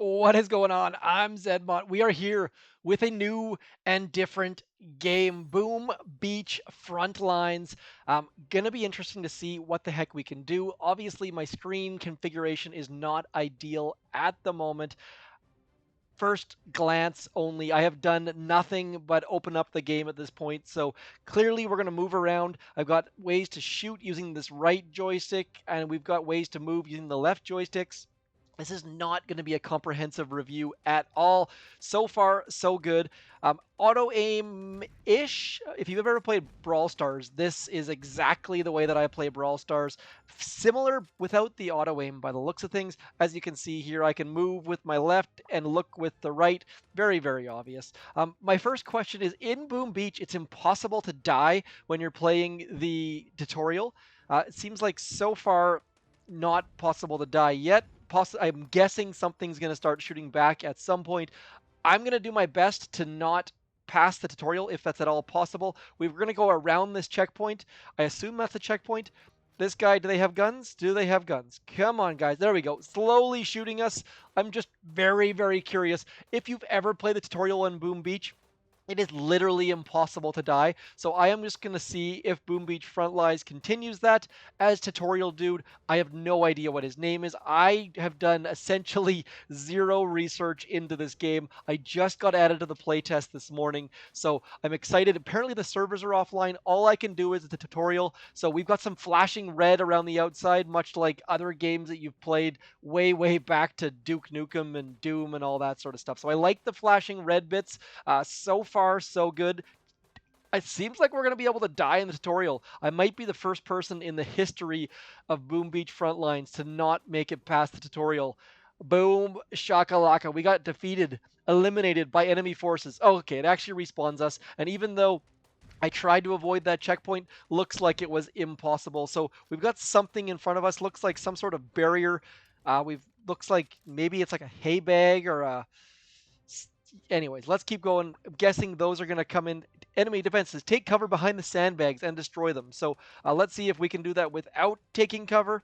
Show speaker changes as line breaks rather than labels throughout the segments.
What is going on? I'm Zedbot. We are here with a new and different game, Boom Beach Frontlines. Gonna be interesting to see what the heck we can do. Obviously, my screen configuration is not ideal at the moment. First glance only, I have done nothing but open up the game at this point. So clearly, we're gonna move around. I've got ways to shoot using this right joystick, and we've got ways to move using the left joysticks. This is not going to be a comprehensive review at all. So far, so good. Auto aim ish. If you've ever played Brawl Stars, this is exactly the way that I play Brawl Stars. Similar without the auto aim by the looks of things. As you can see here, I can move with my left and look with the right. Very, very obvious. My first question is in Boom Beach, it's impossible to die when you're playing the tutorial. It seems like so far not possible to die yet. I'm guessing something's going to start shooting back at some point. I'm going to do my best to not pass the tutorial if that's at all possible. We're going to go around this checkpoint. I assume that's a checkpoint. This guy, do they have guns? Do they have guns? Come on, guys. There we go. Slowly shooting us. I'm just very, very curious. If you've ever played the tutorial on Boom Beach, it is literally impossible to die. So I am just going to see if Boom Beach Frontlines continues that. As tutorial dude, I have no idea what his name is. I have done essentially zero research into this game. I just got added to the playtest this morning, so I'm excited. Apparently the servers are offline. All I can do is the tutorial. So we've got some flashing red around the outside, much like other games that you've played way, way back to Duke Nukem and Doom and all that sort of stuff. So I like the flashing red bits. So far, so good. It seems like we're going to be able to die in the tutorial. I might be the first person in the history of Boom Beach Frontlines to not make it past the tutorial. Boom, shakalaka. We got defeated, eliminated by enemy forces. Oh, okay, it actually respawns us. And even though I tried to avoid that checkpoint, looks like it was impossible. So we've got something in front of us. Looks like some sort of barrier. We've looks like maybe it's like a hay bag or a anyways, let's keep going. I'm guessing those are going to come in. Enemy defenses, take cover behind the sandbags and destroy them. So let's see if we can do that without taking cover.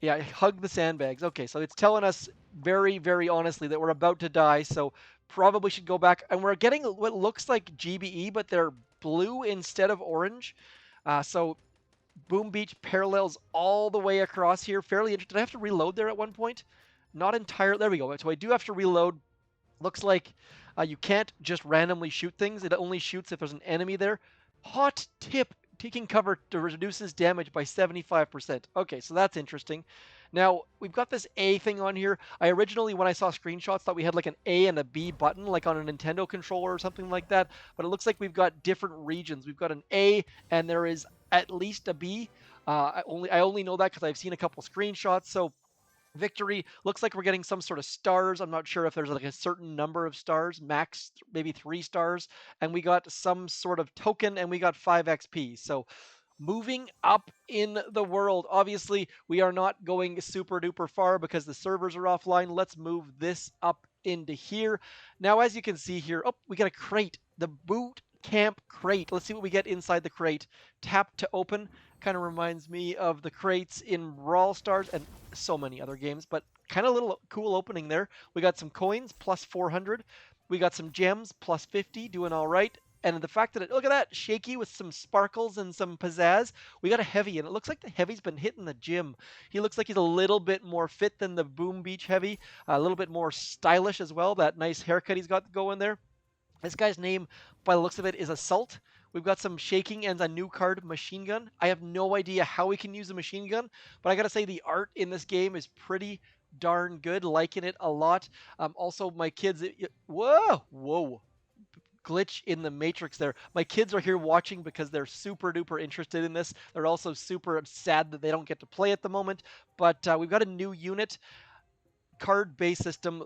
Yeah, hug the sandbags. Okay, so it's telling us very, very honestly that we're about to die. So probably should go back. And we're getting what looks like GBE, but they're blue instead of orange. So Boom Beach parallels all the way across here. Fairly interesting. Did I have to reload there at one point? Not entirely. There we go. So I do have to reload. Looks like you can't just randomly shoot things. It only shoots if there's an enemy there. Hot tip, taking cover reduces damage by 75%. Okay, so that's interesting. Now, we've got this A thing on here. I originally, when I saw screenshots, thought we had like an A and a B button, like on a Nintendo controller or something like that. But it looks like we've got different regions. We've got an A, and there is at least a B. I only know that because I've seen a couple screenshots. So victory looks like we're getting some sort of stars. I'm not sure if there's like a certain number of stars, max maybe 3 stars, and we got some sort of token and we got 5 XP. So moving up in the world. Obviously, we are not going super duper far because the servers are offline. Let's move this up into here. Now, as you can see here, oh, we got a crate, the boot camp crate. Let's see what we get inside the crate. Tap to open. Kind of reminds me of the crates in Brawl Stars and so many other games, but kind of a little cool opening there. We got some coins, plus 400. We got some gems, plus 50, doing all right. And the fact that look at that, shaky with some sparkles and some pizzazz. We got a heavy, and it looks like the heavy's been hitting the gym. He looks like he's a little bit more fit than the Boom Beach heavy, a little bit more stylish as well. That nice haircut he's got going there. This guy's name, by the looks of it, is Assault. We've got some shaking and a new card, Machine Gun. I have no idea how we can use a machine gun, but I gotta say the art in this game is pretty darn good. Liking it a lot. Also, my kids, whoa, glitch in the matrix there. My kids are here watching because they're super duper interested in this. They're also super sad that they don't get to play at the moment. But we've got a new unit, card-based system.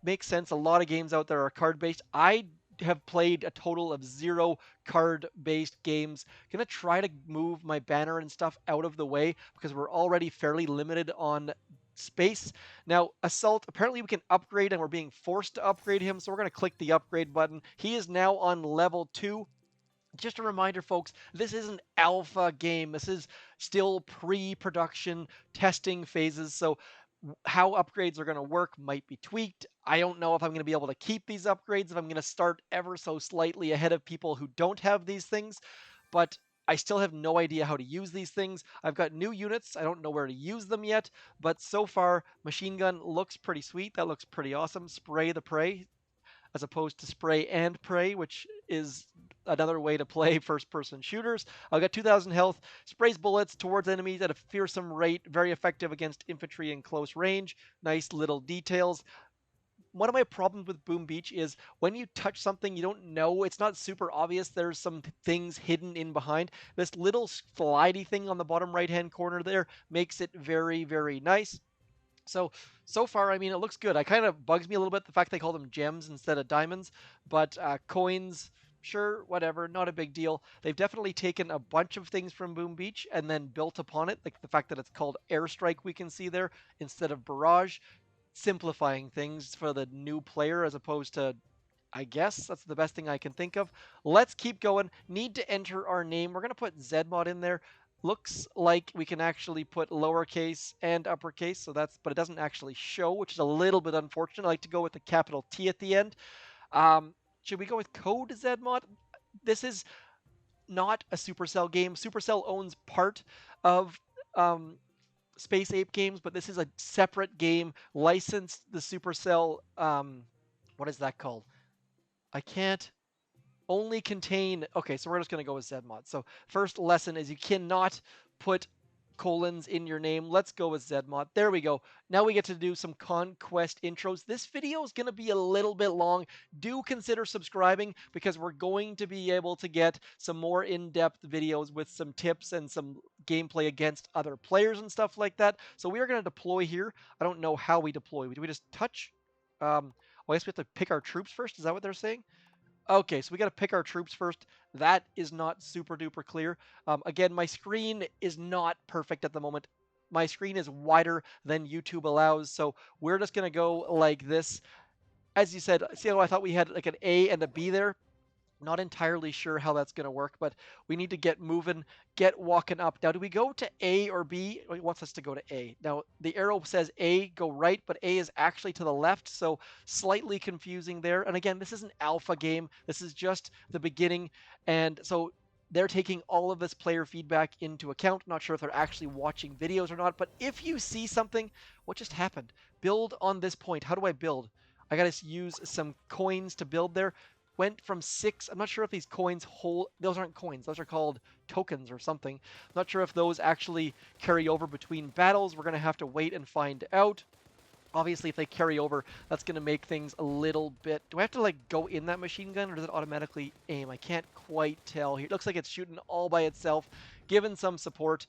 Makes sense. A lot of games out there are card-based. I have played a total of 0 card-based games. Gonna try to move my banner and stuff out of the way because we're already fairly limited on space. Now, Assault, apparently we can upgrade and we're being forced to upgrade him, so we're going to click the upgrade button. He is now on level 2. Just a reminder, folks, this is an alpha game. This is still pre-production testing phases, so How upgrades are going to work might be tweaked. I don't know if I'm going to be able to keep these upgrades, if I'm going to start ever so slightly ahead of people who don't have these things, but I still have no idea how to use these things. I've got new units. I don't know where to use them yet, but so far, machine gun looks pretty sweet. That looks pretty awesome. Spray the prey as opposed to spray and pray, which is another way to play first person shooters. I've got 2,000 health, sprays bullets towards enemies at a fearsome rate, very effective against infantry in close range. Nice little details. One of my problems with Boom Beach is when you touch something you don't know, it's not super obvious. There's some things hidden in behind. This little slidey thing on the bottom right hand corner there makes it very, very nice. So far, I mean, it looks good. I kind of bugs me a little bit the fact they call them gems instead of diamonds, but coins, sure, whatever, not a big deal. They've definitely taken a bunch of things from Boom Beach and then built upon it, like the fact that it's called Airstrike we can see there instead of Barrage, simplifying things for the new player as opposed to, I guess that's the best thing I can think of. Let's keep going. Need to enter our name. We're going to put Zmod in there. Looks like we can actually put lowercase and uppercase, so that's, but it doesn't actually show, which is a little bit unfortunate. I like to go with the capital T at the end. Should we go with code Zmod? This is not a Supercell game. Supercell owns part of Space Ape Games, but this is a separate game licensed the Supercell. What is that called? I can't only contain. Okay, so we're just going to go with Zmod. So first lesson is you cannot put colons in your name. Let's go with Zmod. There we go. Now we get to do some Conquest intros. This video is going to be a little bit long. Do consider subscribing because we're going to be able to get some more in-depth videos with some tips and some gameplay against other players and stuff like that. So we are going to deploy here. I don't know how we deploy. Do we just touch? Well, I guess we have to pick our troops first. Is that what they're saying? Okay, so we got to pick our troops first. That is not super duper clear. Again, my screen is not perfect at the moment. My screen is wider than YouTube allows, so we're just going to go like this. As you said, see how I thought we had like an A and a B there? Not entirely sure how that's going to work, but we need to get moving, get walking up. Now, do we go to A or B? It wants us to go to A. Now, the arrow says A, go right, but A is actually to the left, so slightly confusing there. And again, this is an alpha game. This is just the beginning, and so they're taking all of this player feedback into account. Not sure if they're actually watching videos or not, but if you see something, what just happened? Build on this point. How do I build? I got to use some coins to build there. Went from 6. I'm not sure if these coins hold. Those aren't coins. Those are called tokens or something. I'm not sure if those actually carry over between battles. We're going to have to wait and find out. Obviously, if they carry over, that's going to make things a little bit... Do I have to, like, go in that machine gun, or does it automatically aim? I can't quite tell here. It looks like it's shooting all by itself, given some support.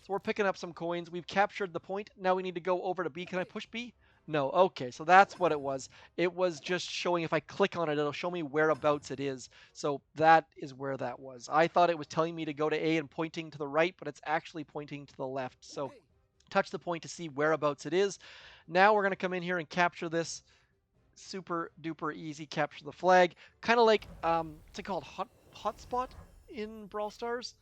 So we're picking up some coins. We've captured the point. Now we need to go over to B. Can I push B? No. Okay, so that's what it was. It was just showing if I click on it, it'll show me whereabouts it is. So that is where that was. I thought it was telling me to go to A and pointing to the right, but it's actually pointing to the left. So touch the point to see whereabouts it is. Now we're going to come in here and capture this. Super duper easy. Capture the flag. Kind of like, what's it called? Hotspot in Brawl Stars?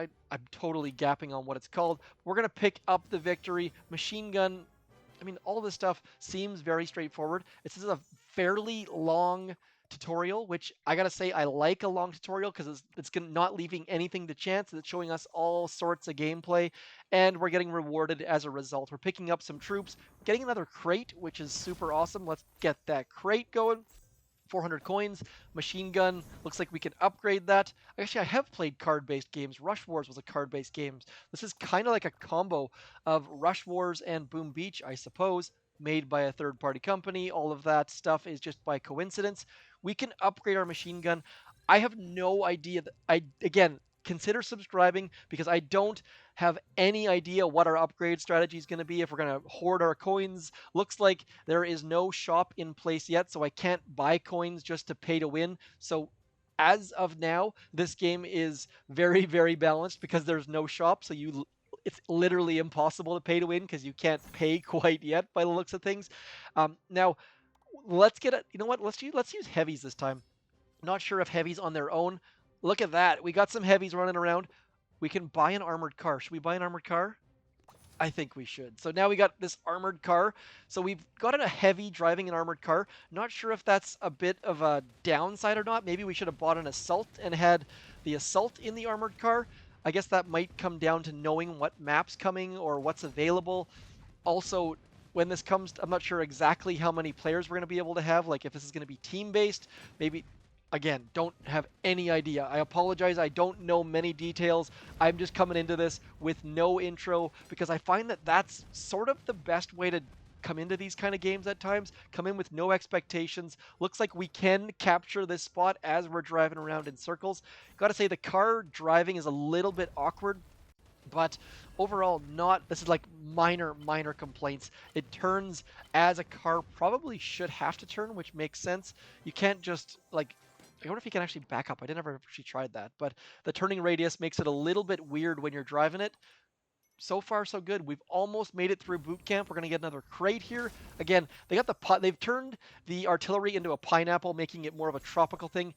I'm totally gapping on what it's called. We're going to pick up the victory. Machine gun. I mean, all this stuff seems very straightforward. This is a fairly long tutorial, which I got to say I like a long tutorial because it's not leaving anything to chance. It's showing us all sorts of gameplay, and we're getting rewarded as a result. We're picking up some troops, getting another crate, which is super awesome. Let's get that crate going. 400 coins, machine gun, looks like we can upgrade that. Actually, I have played card-based games. Rush Wars was a card-based game. This is kind of like a combo of Rush Wars and Boom Beach, I suppose, made by a third-party company. All of that stuff is just by coincidence. We can upgrade our machine gun. I have no idea. Again, consider subscribing because I don't have any idea what our upgrade strategy is going to be. If we're going to hoard our coins, looks like there is no shop in place yet, so I can't buy coins just to pay to win. So as of now, this game is very, very balanced because there's no shop. So it's literally impossible to pay to win because you can't pay quite yet by the looks of things. Now, let's get it. You know what? Let's use heavies this time. Not sure if heavies on their own. Look at that. We got some heavies running around. We can buy an armored car. Should we buy an armored car? I think we should. So now we got this armored car. So we've got a heavy driving an armored car. Not sure if that's a bit of a downside or not. Maybe we should have bought an assault and had the assault in the armored car. I guess that might come down to knowing what map's coming or what's available. Also, when this comes, I'm not sure exactly how many players we're going to be able to have. Like if this is going to be team based, maybe. Again, don't have any idea. I apologize. I don't know many details. I'm just coming into this with no intro because I find that that's sort of the best way to come into these kind of games at times. Come in with no expectations. Looks like we can capture this spot as we're driving around in circles. Got to say, the car driving is a little bit awkward, but overall not. This is like minor complaints. It turns as a car probably should have to turn, which makes sense. You can't just like, I wonder if you can actually back up. I didn't ever actually tried that, but the turning radius makes it a little bit weird when you're driving it. So far so good. We've almost made it through boot camp. We're going to get another crate here. Again, they've turned the artillery into a pineapple, making it more of a tropical thing.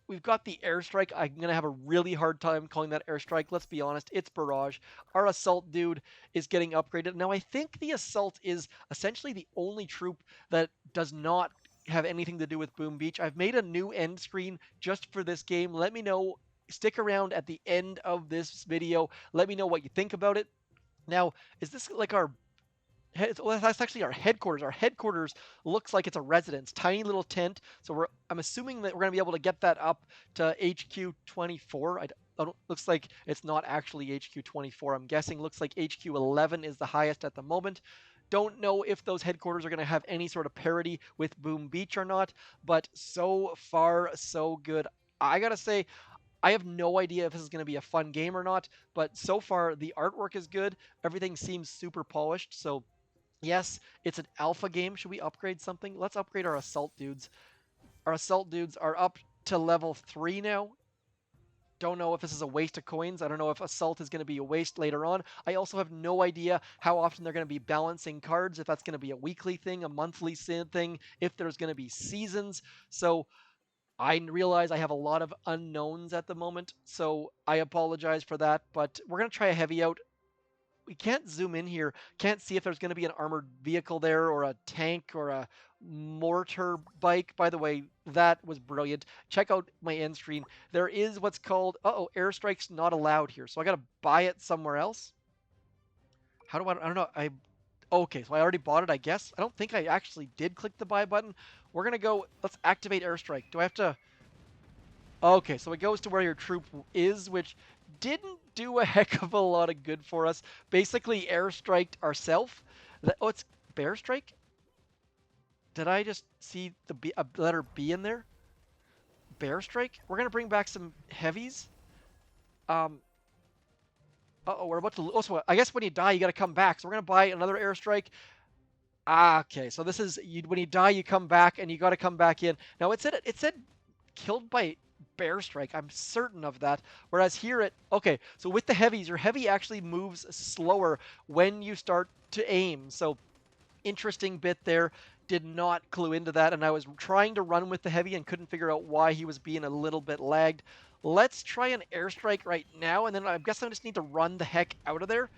We've got the airstrike. I'm going to have a really hard time calling that airstrike. Let's be honest. It's barrage. Our assault dude is getting upgraded. Now, I think the assault is essentially the only troop that does not have anything to do with Boom Beach. I've made a new end screen just for this game. Let me know. Stick around at the end of this video. Let me know what you think about it. Now, is this like our well, that's actually our headquarters. Our headquarters looks like it's a residence, tiny little tent. So I'm assuming that we're going to be able to get that up to HQ 24. Looks like it's not actually HQ 24. I'm guessing looks like HQ 11 is the highest at the moment. Don't know if those headquarters are going to have any sort of parity with Boom Beach or not, but so far so good. I gotta say, I have no idea if this is going to be a fun game or not, but so far the artwork is good. Everything seems super polished, so yes, it's an alpha game. Should we upgrade something? Let's upgrade our assault dudes. Our assault dudes are up to level 3 now. Don't know if this is a waste of coins. I don't know if assault is going to be a waste later on. I also have no idea how often they're going to be balancing cards, if that's going to be a weekly thing, a monthly thing, if there's going to be seasons. So I realize I have a lot of unknowns at the moment, so I apologize for that, but we're going to try a heavy out. We can't zoom in here, can't see if there's going to be an armored vehicle there or a tank or a mortar bike. By the way, that was brilliant. Check out my end screen. There is what's called, airstrikes not allowed here. So I got to buy it somewhere else. How do I don't know. Okay, so I already bought it, I guess. I don't think I actually did click the buy button. We're going to go, let's activate airstrike. Do I have to, okay, so it goes to where your troop is, which didn't do a heck of a lot of good for us. Basically, airstriked ourselves. Oh, it's bear strike? Did I just see a letter B in there? Bear strike? We're going to bring back some heavies. Uh-oh, we're about to... Oh, so I guess when you die, you got to come back. So we're going to buy another airstrike. Okay, so this is... when you die, you come back, and you got to come back in. Now, it said killed by bear strike. I'm certain of that. Whereas here okay, so with the heavies, your heavy actually moves slower when you start to aim. So interesting bit there. Did not clue into that, and I was trying to run with the heavy and couldn't figure out why he was being a little bit lagged. Let's try an airstrike right now, and then I guess I just need to run the heck out of there.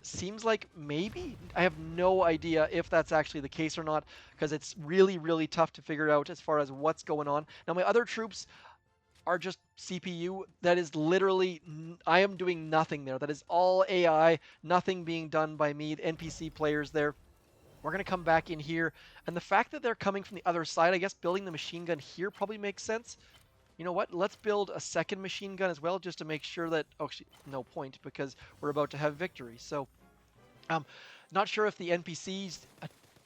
Seems like maybe. I have no idea if that's actually the case or not, because it's really tough to figure out as far as what's going on. Now, my other troops are just CPU. That is literally, I am doing nothing there. That is all AI, nothing being done by me, the NPC players there. We're going to come back in here, and the fact that they're coming from the other side, I guess building the machine gun here probably makes sense. You know what? Let's build a second machine gun as well, just to make sure that... Oh, actually, no point, because we're about to have victory. So, not sure if the NPCs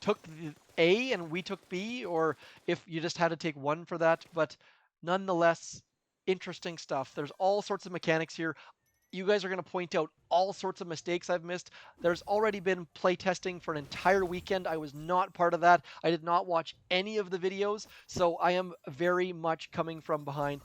took the A and we took B, or if you just had to take one for that, but nonetheless, interesting stuff. There's all sorts of mechanics here. You guys are going to point out all sorts of mistakes I've missed. There's already been playtesting for an entire weekend. I was not part of that. I did not watch any of the videos, so I am very much coming from behind.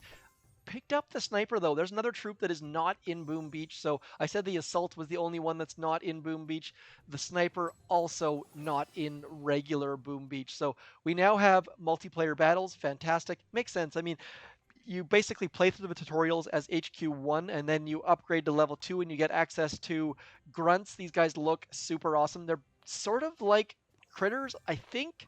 Picked up the sniper, though. There's another troop that is not in Boom Beach, so I said the assault was the only one that's not in Boom Beach. The sniper also not in regular Boom Beach. So we now have multiplayer battles. Fantastic. Makes sense. I mean, you basically play through the tutorials as HQ1, and then you upgrade to level 2 and you get access to grunts. These guys look super awesome. They're sort of like critters, I think.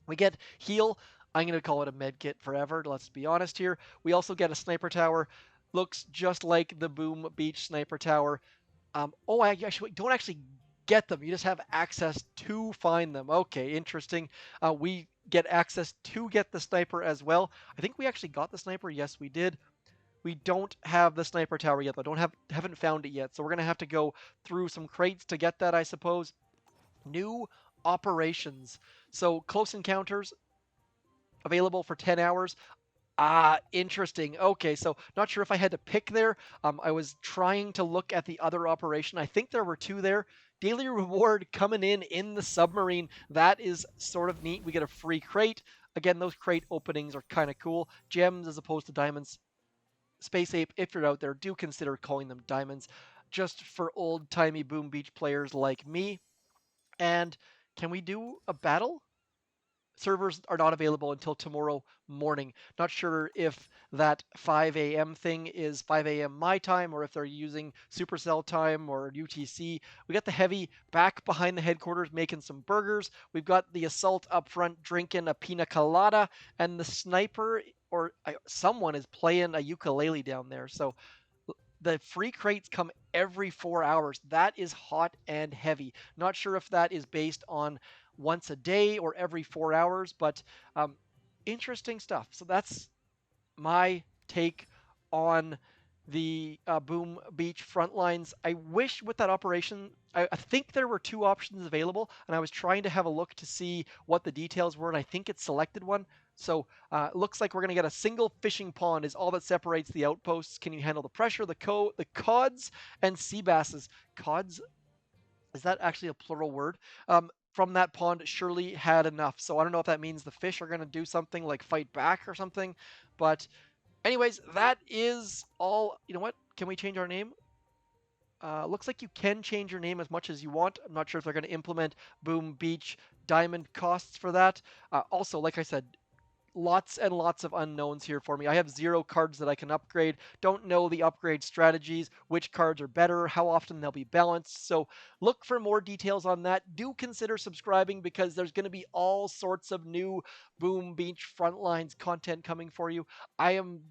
We get heal. I'm going to call it a med kit forever. Let's be honest here. We also get a sniper tower. Looks just like the Boom Beach sniper tower. I actually don't actually get them. You just have access to find them. Okay, interesting. We get access to get the sniper as well. I think we actually got the sniper. Yes, we did. We don't have the sniper tower yet, though. Haven't found it yet. So we're gonna have to go through some crates to get that, I suppose. New operations. So close encounters available for 10 hours. Ah, interesting. Okay, so not sure if I had to pick there. I was trying to look at the other operation. I think there were two there. Daily reward coming in the submarine. That is sort of neat. We get a free crate. Again, those crate openings are kind of cool. Gems as opposed to diamonds. Space Ape, if you're out there, do consider calling them diamonds, just for old timey Boom Beach players like me. And can we do a battle? Servers are not available until tomorrow morning. Not sure if that 5 a.m. thing is 5 a.m. my time or if they're using Supercell time or UTC. We got the heavy back behind the headquarters making some burgers. We've got the assault up front drinking a pina colada, and the sniper or someone is playing a ukulele down there. So the free crates come every 4 hours. That is hot and heavy. Not sure if that is based on once a day or every 4 hours, but um, interesting stuff. So that's my take on the Boom Beach Frontlines. I wish with that operation, I think there were two options available, and I was trying to have a look to see what the details were, and I think it selected one. So it looks like we're going to get a single fishing pond is all that separates the outposts. Can you handle the pressure? The cods and sea basses. Cods, is that actually a plural word? From that pond surely had enough. So I don't know if that means the fish are going to do something like fight back or something, but anyways, that is all. You know what? Can we change our name? Looks like you can change your name as much as you want. I'm not sure if they're going to implement Boom Beach diamond costs for that. Also, like I said, lots and lots of unknowns here for me. I have 0 cards that I can upgrade. Don't know the upgrade strategies, which cards are better, how often they'll be balanced. So look for more details on that. Do consider subscribing because there's going to be all sorts of new Boom Beach Frontlines content coming for you. I am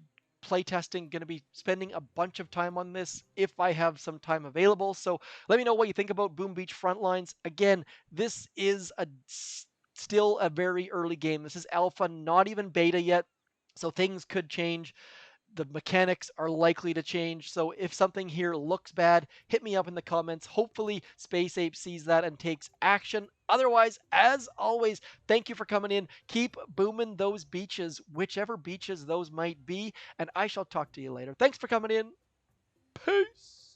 playtesting, going to be spending a bunch of time on this if I have some time available. So let me know what you think about Boom Beach Frontlines. Again, this is still a very early game. This is alpha, not even beta yet. So things could change. The mechanics are likely to change. So if something here looks bad, hit me up in the comments. Hopefully, Space Ape sees that and takes action. Otherwise, as always, thank you for coming in. Keep booming those beaches, whichever beaches those might be. And I shall talk to you later. Thanks for coming in. Peace.